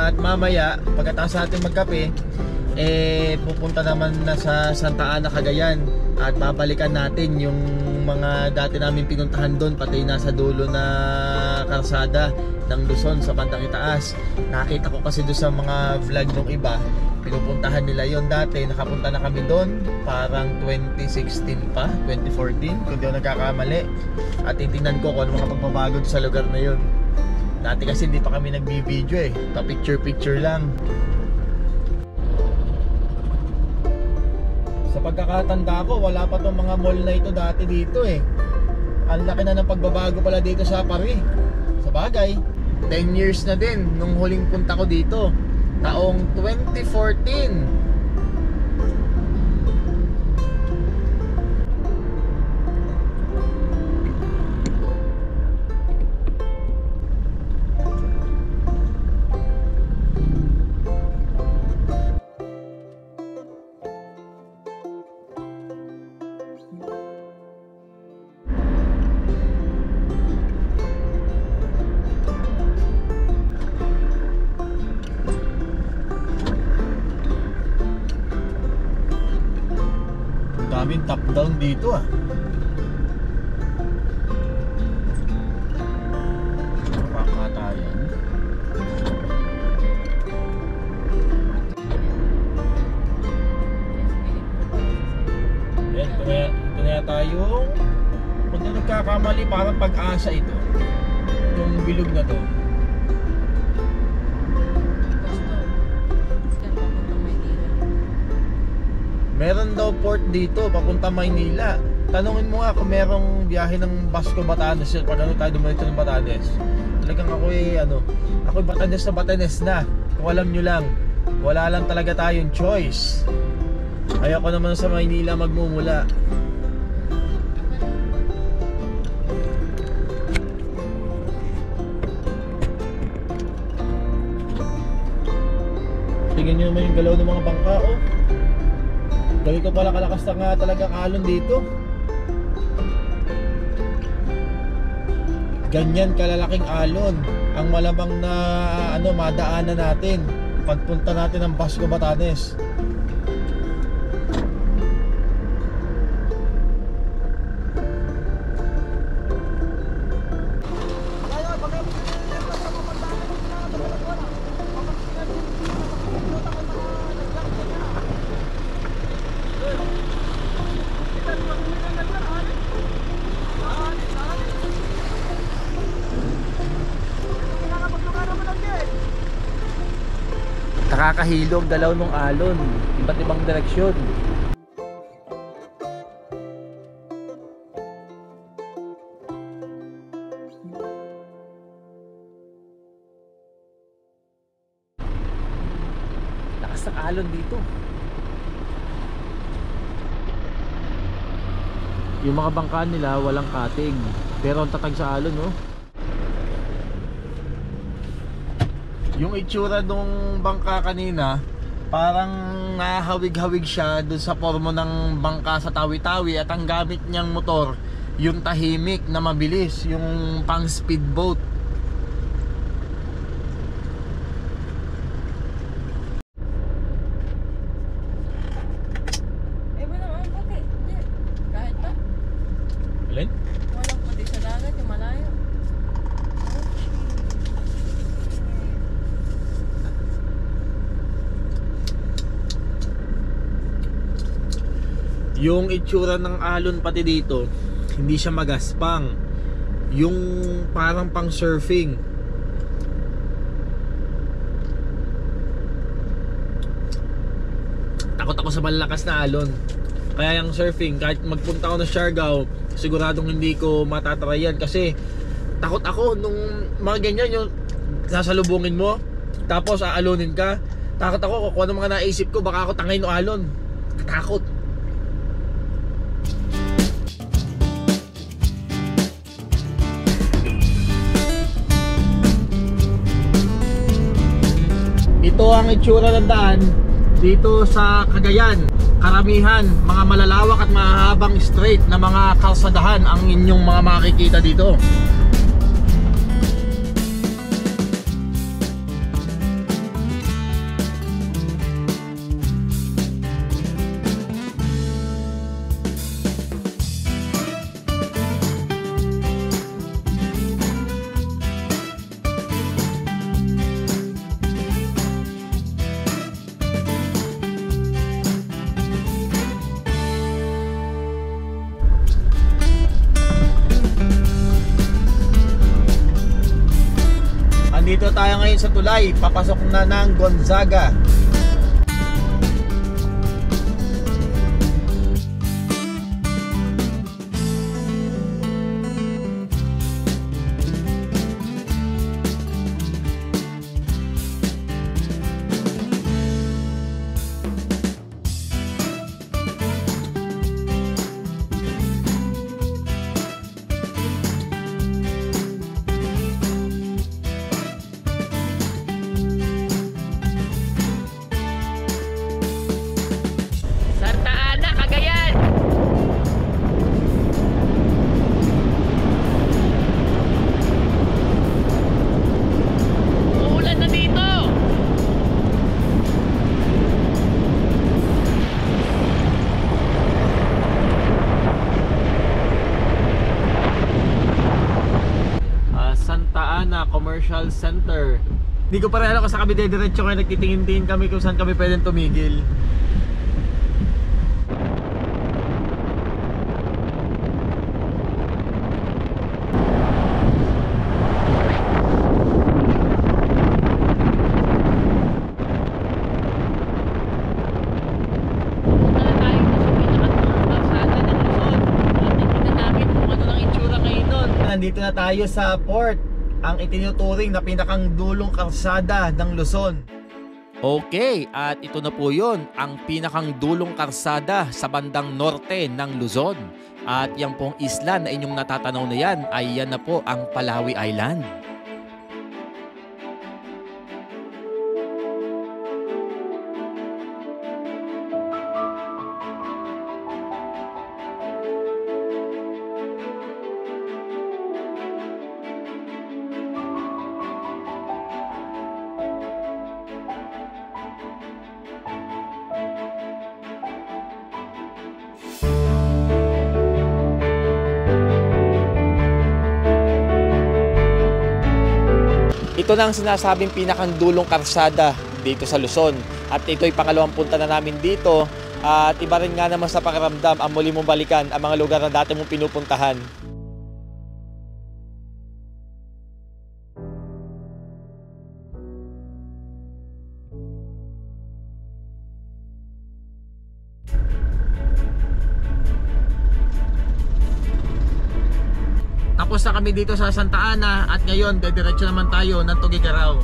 At mamaya, pagkatapos natin magkape, pupunta naman na sa Santa Ana, Cagayan. At babalikan natin yung mga dati namin pinuntahan doon, pati nasa dulo na karsada ng Luzon sa bandang itaas. Nakita ko kasi doon sa mga vlog ng iba, pinupuntahan nila yon dati. Nakapunta na kami doon parang 2016 pa, 2014 kung di ako nagkakamali. At titingnan ko kung ano mga pagbabago sa lugar na yon. Dati kasi hindi pa kami nagbi-video pa picture lang. Sa pagkakatanda ko, wala pa tong mga mall na ito dati dito Ang laki na ng pagbabago pala dito sa Paris. Sa bagay, 10 years na din nung huling punta ko dito, taong 2014. Top down dito Pakatayan. Ito na tayo. Kung na nagkakamali, parang Pag-asa ito. Yung bilog na to. Meron daw port dito papunta Maynila. Tanungin mo nga kung merong biyahe ng Basco Batanes pag tayo dumalit ng Batanes. Talagang ako Batanes na. Kung alam nyo lang, wala lang talaga tayong choice. Ayoko naman sa Maynila magmumula. Tingnan nyo naman yung galaw ng mga bangka Ganito pala kalakas na nga talagang alon dito. Ganyan kalalaking alon ang malamang na madaanan natin pagpunta natin ng Basco Batanes. Nakakahilog dalaw ng alon, iba't ibang direksyon. Lakas ng alon dito. Yung mga bangka nila walang cutting, pero ang tatag sa alon Yung itsura nung bangka kanina, parang nahawig-hawig siya dun sa pormo ng bangka sa Tawi-Tawi. At ang gamit niyang motor, yung tahimik na mabilis, yung pang speedboat. Wala naman puti. Kahit pa? Alin? Walang puti sa dagat, yung malayo. Yung itsura ng alon pati dito, hindi siya magaspang. Yung parang pang surfing. Takot ako sa malakas na alon. Kaya yung surfing, kahit magpunta ako ng Siargao, siguradong hindi ko matatry yan. Kasi takot ako nung mga ganyan, yung sasalubungin mo, tapos aalonin ka. Takot ako kung ano mga naisip ko, baka ako tangay no alon. Takot. Ito ang itsura ng daan dito sa Cagayan. Karamihan, mga malalawak at mahahabang straight na mga kalsadahan ang inyong mga makikita dito. Nandito tayo ngayon sa tulay, papasok na ng Gonzaga. Commercial Center. Hindi ko pa rin alam kung saan kami dediretso, kaya nagtitingin-tingin kami kung saan kami pwedeng tumigil. Nandito na tayo sa port, ang itinuturing na pinakang dulong kalsada ng Luzon. Okay, at ito na po yun, ang pinakang dulong kalsada sa bandang norte ng Luzon. At yung pong isla na inyong natatanaw na yan, ay yan na po ang Palawi Island. Ito na ang sinasabing pinakang dulong kalsada dito sa Luzon. At ito'y pangalawang punta na namin dito. At iba rin nga naman sa pakiramdam ang muli mong balikan ang mga lugar na dati mong pinupuntahan. Tapos na kami dito sa Santa Ana at ngayon dediretso naman tayo ng Tugigaraw.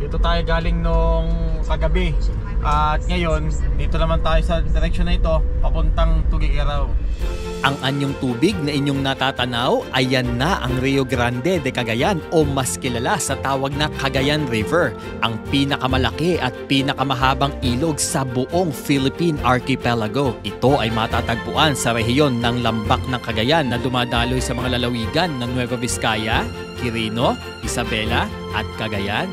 Dito tayo galing nung kagabi. At ngayon, dito naman tayo sa direksyon na ito, papuntang Tugigaraw. Ang anyong tubig na inyong natatanaw ay yan na ang Rio Grande de Cagayan o mas kilala sa tawag na Cagayan River, ang pinakamalaki at pinakamahabang ilog sa buong Philippine Archipelago. Ito ay matatagpuan sa rehiyon ng Lambak ng Cagayan na dumadaloy sa mga lalawigan ng Nueva Vizcaya, Quirino, Isabela at Cagayan.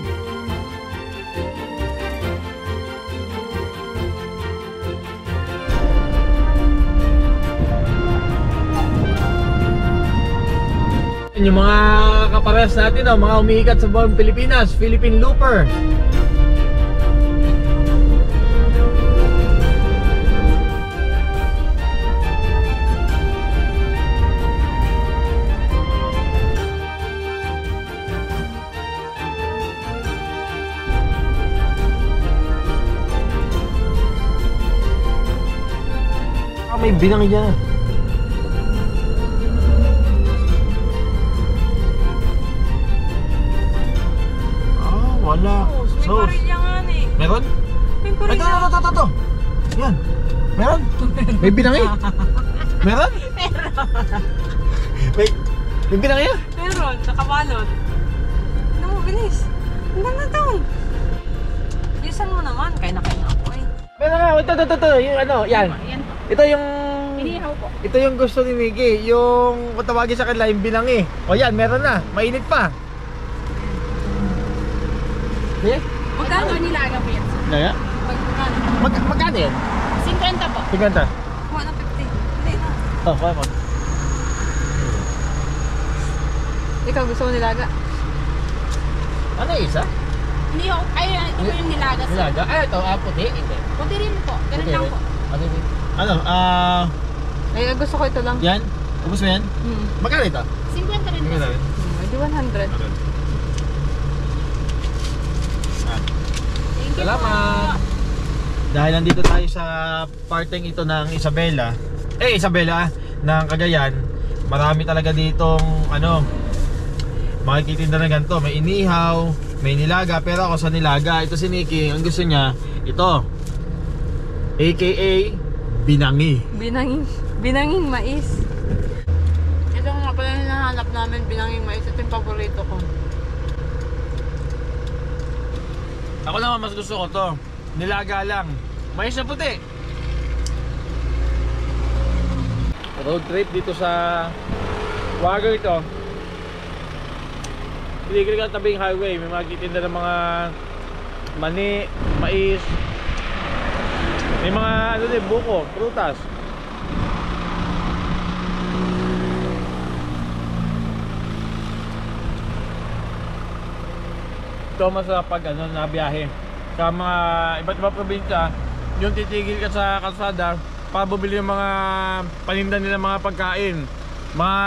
Yung mga kaparehas natin, mga umiikat sa buong Pilipinas, Philippine Looper. May binang dyan. Wala. May parilya nga eh. Meron? May parilya. Ito. Yan. Meron? May binangi? Meron? May binangi yan? Meron. Meron, nakabalot. Ano mo, bilis. Ang ganda doon. Bilisan mo naman, kaya na ako eh. Pero nga, ito, yung ano, yan. Yan po. Ito yung... Inihaw po. Ito yung gusto ni Nikki, yung patawagin sa kanila yung binangi. O yan, meron na, mainit pa. Eh? Magkano nilaga po yan? Naya? Magkano yan? 50 po. 50? Kuha na 50. Hindi na. Oh, kaya mo. Ikaw gusto mo nilaga? Ano yung isa? Hindi ho. Ay, ito po yung nilaga. sir. Nilaga? Ay, ito, puti. Hindi. Puti rin po. Ganun lang po. Ano, Ay, gusto ko ito lang. yan? Ubus mo yan? Magkano ito? 50 rin po. sir. Hindi 100. Thank you Salamat. po. Dahil nandito tayo sa parteng ito ng Isabela ng Cagayan, marami talaga ditong ano, makikitinda na ganito. May inihaw, may nilaga, pero ako sa nilaga. Ito si Nikki, ang gusto niya ito, aka binangi. Binanging mais. Ito nga pala yung nahanap namin, binanging mais. Ito yung paborito ko. Ako naman mas gusto ko to, nilaga lang, mais na puti. Road trip dito sa Wagar ito. Piligil ka tabing highway, may magtitinda ng mga mani, mais, may mga ano din, buko, prutas. Ito masarap pag ano, nabiyahe sa mga iba't ibang probinsya, yung titigil ka sa kalsada para bumili ng mga paninda nila, mga pagkain, mga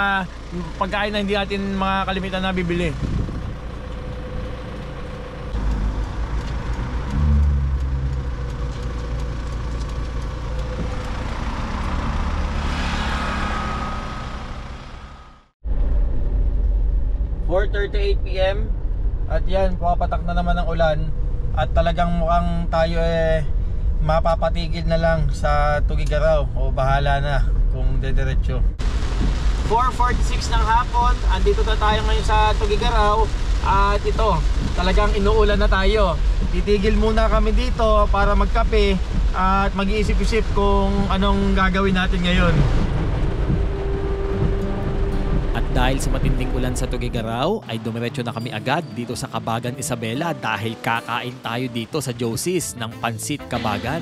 pagkain na hindi natin mga kalimitan na bibili. PM at yan, pumapatak na naman ang ulan at talagang mukhang tayo mapapatigil na lang sa Tugigaraw o bahala na kung dediretso. 4:46 ng hapon, andito na tayo ngayon sa Tugigaraw at ito, talagang inuulan na tayo. Titigil muna kami dito para magkape at mag-iisip-isip kung anong gagawin natin ngayon. At dahil sa matinding ulan sa Tugigaraw, ay dumiretso na kami agad dito sa Kabagan Isabela dahil kakain tayo dito sa Josie's ng Pansit Kabagan.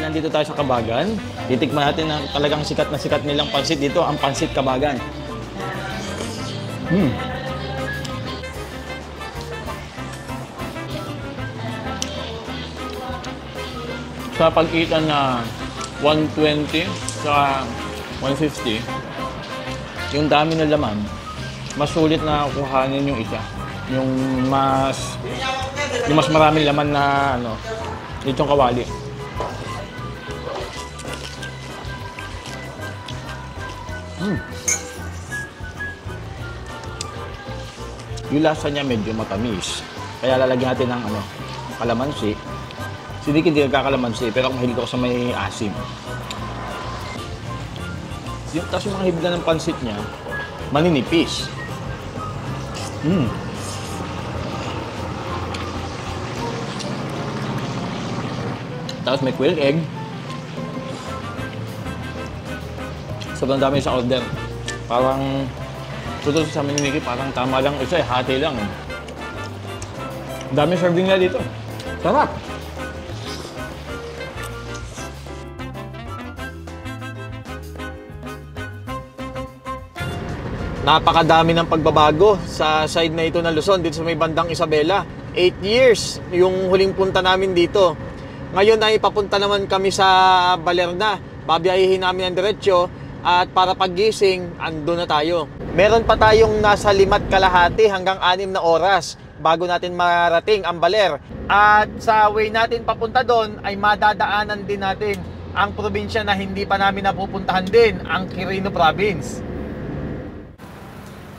Nandito tayo sa Kabagan, titikman natin ang talagang sikat na sikat nilang pansit dito, ang Pansit Kabagan. Sa pag-itan na 120 sa 150, yung dami ng laman, mas sulit na kuhanin yung isa. Yung mas maraming laman na ano, itong kawali. Yung lasa niya medyo matamis. Kaya lalagyan natin ng ano, kalamansi. Hindi nagkakalamansi, pero mahilig ako sa may asim. Tapos yung mga hibla ng pansit niya, maninipis. Tapos may quail egg. Sobrang dami sa order. Parang tuto sa amin ni Nikki, parang tama lang isa, hati lang. Dami serving nila dito. Sarap! Napakadami ng pagbabago sa side na ito ng Luzon, dito sa may bandang Isabela. 8 years yung huling punta namin dito. Ngayon ay papunta naman kami sa Balerna. Babiyahihin namin ang diretsyo. At para paggising, andun na tayo. Meron pa tayong nasa 5 kalahati hanggang 6 na oras bago natin marating ang Baler. At sa way natin papunta doon ay madadaanan din natin ang probinsya na hindi pa namin napupuntahan din, ang Quirino Province.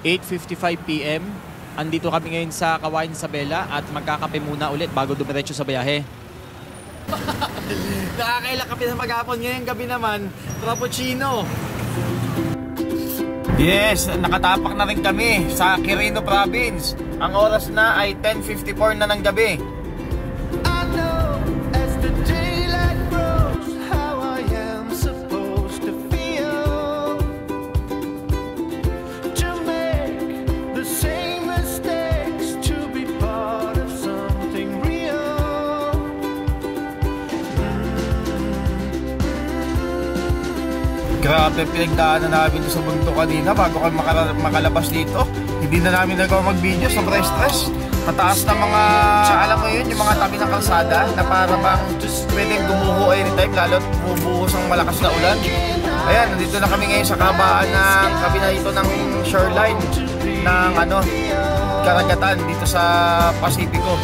8:55 PM. Andito kami ngayon sa Kawayan Isabela at magkakape muna ulit bago dumiretso sa biyahe. Nakakailang kape sa maghapon. Ngayong gabi naman, frappuccino. Yes, nakatapak na rin kami sa Quirino Province. Ang oras na ay 10:54 na ng gabi. Grabe, pinagdaanan namin sa bundok kanina bago kami makalabas dito. Hindi na namin nagawa mag-video, sobrang stress. Mataas na mga, alam mo yun, yung mga tabi ng kalsada na para bang pwedeng gumuho anytime, lalo't bubuhos ang malakas na ulan. Ayan, nandito na kami ngayon sa kabaan ng kabila dito ng shoreline ng karagatan dito sa Pasipiko.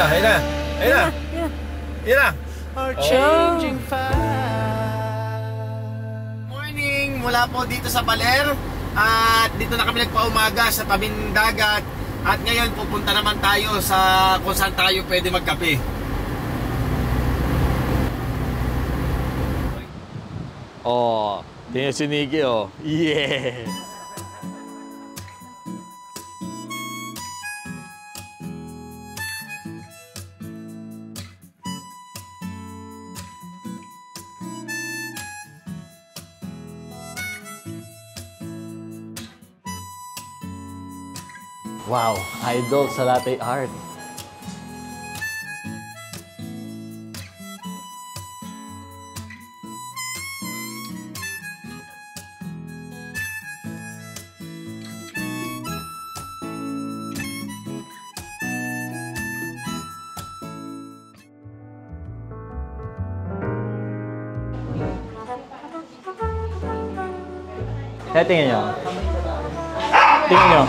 Ayun na. Morning mula po dito sa Baler. At dito na kami nagpaumaga sa tabing dagat. At ngayon pupunta naman tayo sa kung saan tayo pwede magkape. Oh, tingnan si Nikki, oh. Yeah! Wow, idol sa latte art. Kaya tingnan nyo. Tingnan nyo.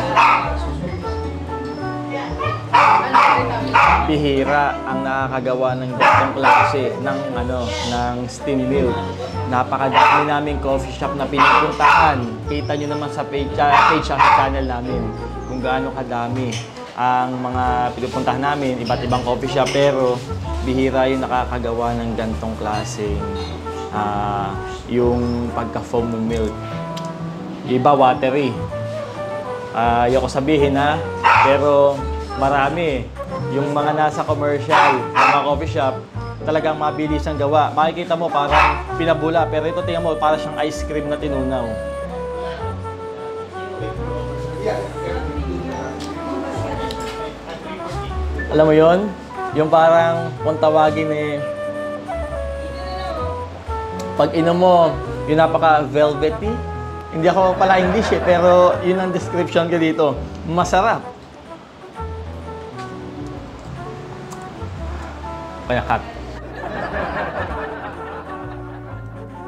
Bihira ang nakakagawa ng ganitong klase ng steam milk. Napakadami naming coffee shop na pinupuntahan. Kita nyo naman sa page sa channel namin kung gaano kadami ang mga pinupuntahan namin, iba't ibang coffee shop, pero bihira yung nakakagawa ng ganitong klase yung pagka-foam milk. Iba watery. Ayoko sabihin pero marami. Yung mga nasa commercial, mga coffee shop, talagang mabilis ang gawa. Makikita mo parang pinabula, pero ito tingnan mo, parang siyang ice cream na tinunaw. Alam mo yon? Yung parang kung tawagin pag inom mo, yung napaka-velvety. Hindi ako pala English pero yun ang description ko dito. Masarap. Kaya cut.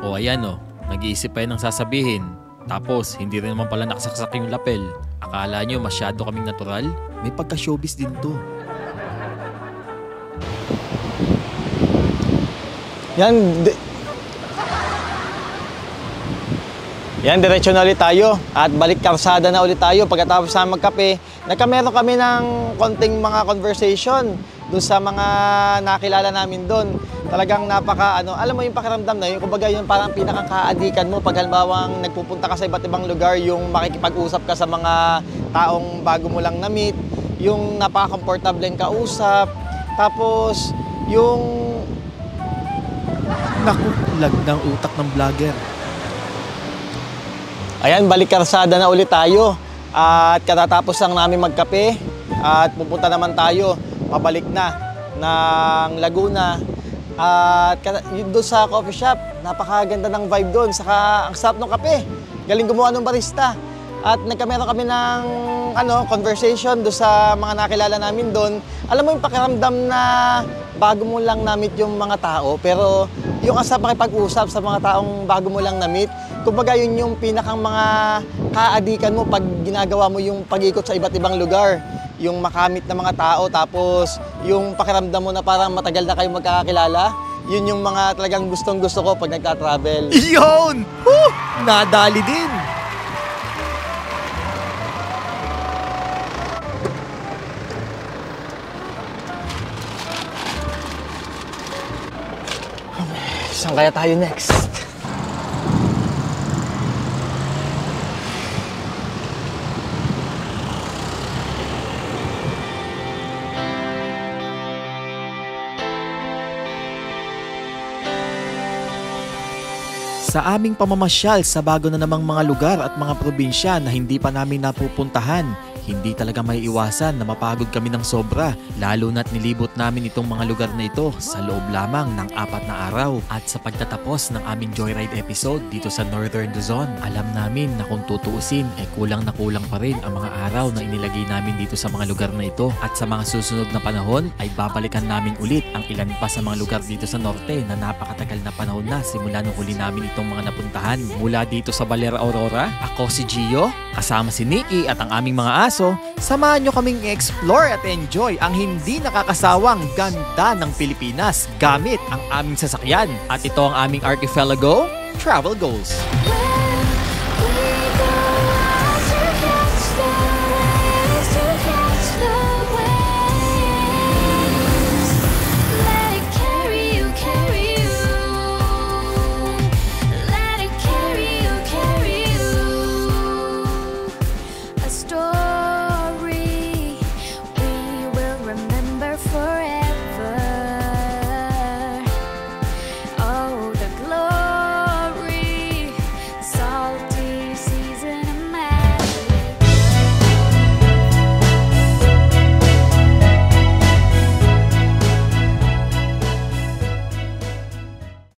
O ayan nag-iisip pa yan ng sasabihin. Tapos, hindi rin naman pala nakasaksak yung lapel. Akala nyo masyado kaming natural? May pagka-showbiz din to. Yan, diretso na ulit tayo at balik karsada na ulit tayo pagkatapos na magkape. Nagkameron kami ng konting mga conversation doon sa mga nakilala namin doon. Talagang alam mo yung pakiramdam na yun, kumbaga yung parang pinakakaadikan mo pag halimbawang nagpupunta ka sa iba't ibang lugar, yung makikipag-usap ka sa mga taong bago mo lang na-meet, yung napaka-comfortable kausap, tapos yung... Naku, lag ng utak ng vlogger. Ayan, balik karsada na ulit tayo. At katatapos lang namin magkape at pupunta naman tayo pabalik na ng Laguna. At doon sa coffee shop, Napakaganda ng vibe doon. Saka ang sarap ng kape. Galing gumawa ng barista. At nagkameron kami ng conversation doon sa mga nakilala namin doon. Alam mo yung pakiramdam na bago mo lang na-meet yung mga tao, pero yung asa makipag-usap sa mga taong bago mo lang na-meet, kumbaga yun yung pinakang mga kaadikan mo pag ginagawa mo yung pag-ikot sa iba't ibang lugar. Yung makamit na mga tao, tapos yung pakiramdam mo na parang matagal na kayong magkakakilala, yun yung mga talagang gustong-gusto ko pag nagka-travel. Yun! Nadali din! Saan kaya tayo next? Sa aming pamamasyal sa bago na namang mga lugar at mga probinsya na hindi pa namin napupuntahan, hindi talaga may iwasan na mapagod kami ng sobra, lalo na't nilibot namin itong mga lugar na ito sa loob lamang ng 4 na araw. At sa pagtatapos ng aming Joyride episode dito sa Northern Luzon, alam namin na kung tutuusin kulang na kulang pa rin ang mga araw na inilagay namin dito sa mga lugar na ito. At sa mga susunod na panahon ay babalikan namin ulit ang ilan pa sa mga lugar dito sa norte na napakatagal na panahon na simula nung huli namin itong mga napuntahan. Mula dito sa Balera Aurora, ako si Gio, kasama si Nikki at ang aming mga aso. Samahan nyo kaming explore at enjoy ang hindi nakakasawang ganda ng Pilipinas gamit ang aming sasakyan. At ito ang aming archipelago travel goals.